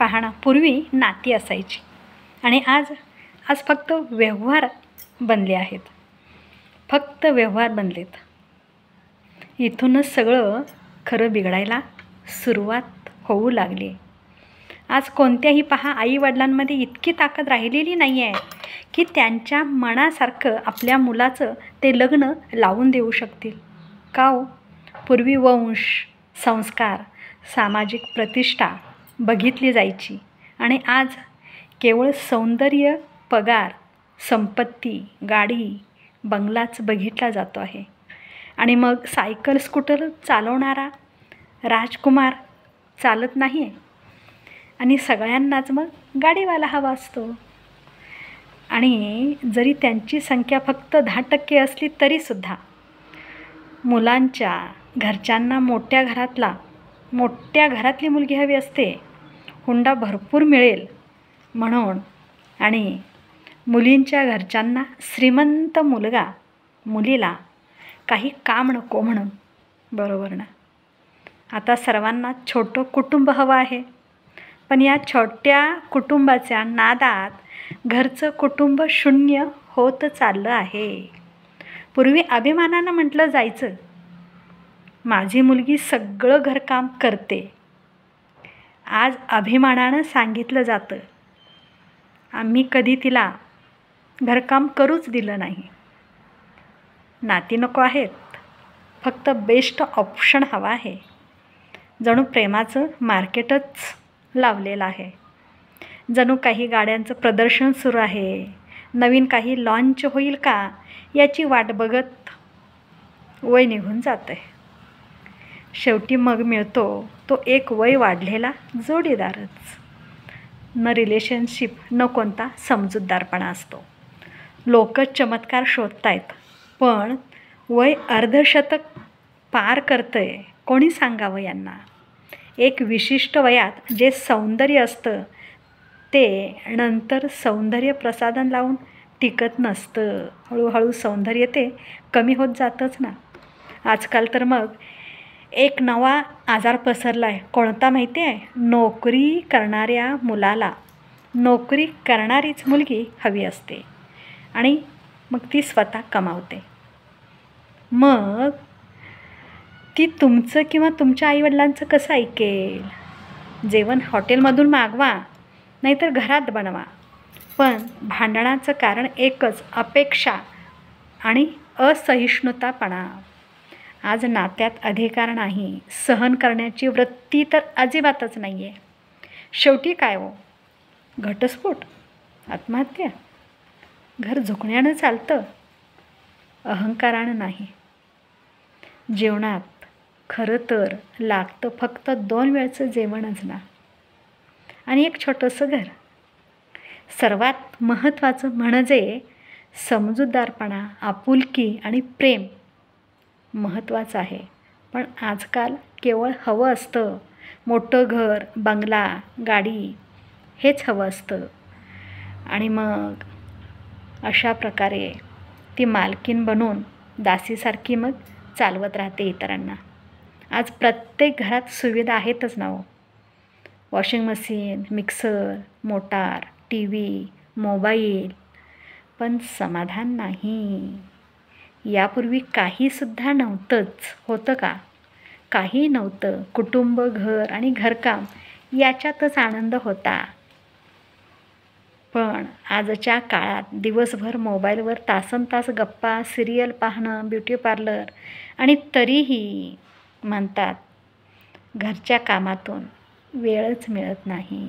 पाहणं. पूर्वी नाती असायची आणि आज फक्त व्यवहार बनले आहेत. फक्त व्यवहार बनलेत. इथूनच सगळं खरं बिघडायला सुरुवात होऊ लागली. आज कोणत्याही आईवडिलांमध्ये इतकी ताकद राहिलेली नाही आहे की त्यांच्या मनासारखं आपल्या मुलाचं ते लग्न लावून देऊ शकतील. का हो? पूर्वी वंश, संस्कार, सामाजिक प्रतिष्ठा बघितली जायची आणि आज केवळ सौंदर्य, पगार, संपत्ती, गाडी, बंगलाच बघितला जातो आहे. आणि मग सायकल, स्कूटर चालवणारा राजकुमार चालत नाही आहे आणि सगळ्यांनाच मग गाडीवाला हवा असतो. आणि जरी त्यांची संख्या फक्त 10% असली तरीसुद्धा मुलांच्या घरच्यांना मोठ्या घरातली मुलगी हवी असते, हुंडा भरपूर मिळेल म्हणून. आणि मुलींच्या घरच्यांना श्रीमंत मुलीला काही काम नको म्हणून. बरोबर ना? आता सर्वांना छोटं कुटुंब हवं आहे, पण या छोट्या कुटुंबाच्या नादात घरचं कुटुंब शून्य होत चाललं आहे. पूर्वी अभिमानानं म्हटलं जायचं, माझी मुलगी सगळं घरकाम करते. आज अभिमानानं सांगितलं जातं, आम्ही कधी तिला घरकाम करूच दिलं नाही. नाती नको आहेत, फक्त बेस्ट ऑप्शन हवा आहे. जणू प्रेमाचं मार्केटच लावलेलं आहे. जणू काही गाड्यांचं प्रदर्शन सुरू आहे. नवीन काही लॉन्च होईल का याची वाट बघत वय निघून जातं आहे. शेवटी मग मिळतो तो एक वय वाढलेला जोडीदारच. न रिलेशनशिप, न कोणता समजूतदारपणा असतो. लोक चमत्कार शोधतायत, पण वय अर्धशतक पार करतंय. कोणी सांगावं यांना? एक विशिष्ट वयात जे सौंदर्य असतं ते नंतर सौंदर्य प्रसाधन लावून टिकत नसतं. हळूहळू सौंदर्य ते कमी होत जातंच ना. आजकाल तर मग एक नवा आजार पसरला आहे. कोणता माहिती आहे? नोकरी करणाऱ्या मुलाला नोकरी करणारीच मुलगी हवी असते आणि मग ती स्वतः कमावते. मग ती तुमचं किंवा तुमच्या आईवडिलांचं कसं ऐकेल? जेवण हॉटेलमधून मागवा, नाहीतर घरात बनवा. पण भांडणाचं कारण एकच, अपेक्षा आणि असहिष्णुतापणा. आज नात्यात अधिकार नाही, सहन करण्याची वृत्ती तर अजिबातच नाही आहे. शेवटी काय हो? घटस्फोट, आत्महत्या. घर झुकण्यानं चालतं, अहंकारानं नाही. जेवणात खरं तर लागतं फक्त 2 वेळचं जेवणच ना, आणि एक छोटंसं घर. सर्वात महत्त्वाचं म्हणजे समजूतदारपणा, आपुलकी आणि प्रेम महत्त्वाचं आहे. पण आजकाल केवळ हवं असतं मोठं घर, बंगला, गाडी, हेच हवं असतं. आणि मग अशा प्रकारे ती मालकीण बनून दासीसारखी मग चालवत राहते इतरांना. आज प्रत्येक घरात सुविधा आहेतच ना हो. Washing machine, mixer, motor, TV, mobile, पण समाधान नाही. यापूर्वी काहीसुद्धा नव्हतंच. होतं का? काही नव्हतं. कुटुंब, घर आणि घरकाम याच्यातच आनंद होता. पण आजच्या काळात दिवसभर मोबाईलवर तासनतास गप्पा, सिरियल पाहणं, ब्युटी पार्लर, आणि तरीही म्हणतात घरच्या कामातून वेळच मिळत नाही.